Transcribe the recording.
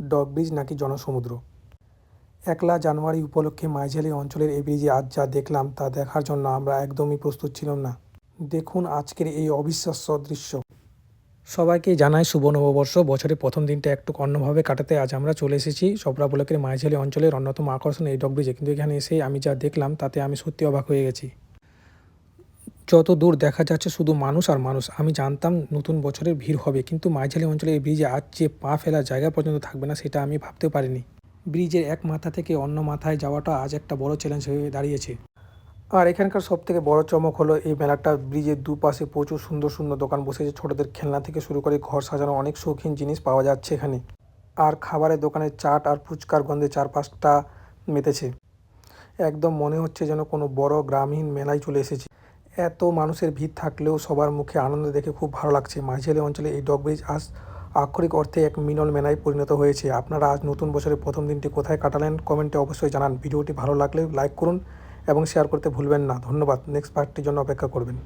Doc bridge নাকি জনসমুদ্র? 1 জানুয়ারি উপলক্ষে মাইঝালি অঞ্চলের এই ব্রিজে আজ যা দেখলাম তা দেখার জন্য আমরা একদমই প্রস্তুত ছিলাম না। দেখুন আজকের এই অবিশ্বাস্য দৃশ্য। সবাইকে জানাই শুভ নববর্ষ। বছরের প্রথম দিনটা একটু অন্যভাবে কাটাতে আজ আমরা চলে এসেছি চপড়া ব্লকের মাইঝালি অঞ্চলের অন্যতম আকর্ষণ এই ডক ব্রিজে। কিন্তু এখানে এসে আমি যা দেখলাম তাতে আমি সত্যি অবাক হয়ে গেছি। যত দূর দেখা যাচ্ছে শুধু মানুষ আর মানুষ। আমি জানতাম নতুন বছরের ভিড় হবে, কিন্তু মাইঝালি অঞ্চলে এই ব্রিজে আজ যে পা ফেলার জায়গা পর্যন্ত থাকবে না সেটা আমি ভাবতেও পারিনি। ব্রিজের এক মাথা থেকে অন্য মাথায় যাওয়াটা আজ একটা বড় চ্যালেঞ্জ হয়ে দাঁড়িয়েছে। আর এখানকার সবথেকে বড় চমক হলো এই মেলাটা ব্রিজের দুপাশে প্রচুর সুন্দর সুন্দর দোকান বসেছে। ছোটদের খেলনা থেকে শুরু করে ঘর সাজানো অনেক শৌখিন জিনিস পাওয়া যাচ্ছে এখানে। আর খাবারের দোকানে চাট আর ফুচকার গন্ধে চারপাশটা মেতেছে। একদম মনে হচ্ছে যেন কোনো বড় গ্রামীণ মেলায় চলে এসেছি। এত মানুষের ভিড় থাকলেও সবার মুখে আনন্দ দেখে খুব ভালো লাগছে। মাঝালি অঞ্চলে এই ডক ব্রিজ আজ আক্ষরিক অর্থে এক মিলন মেলায় পরিণত হয়েছে। আপনারা আজ নতুন বছরের প্রথম দিনটি কোথায় কাটালেন কমেন্টে অবশ্যই জানান। ভিডিওটি ভালো লাগলে লাইক করুন এবং শেয়ার করতে ভুলবেন না। ধন্যবাদ। নেক্সট পার্টটির জন্য অপেক্ষা করবেন।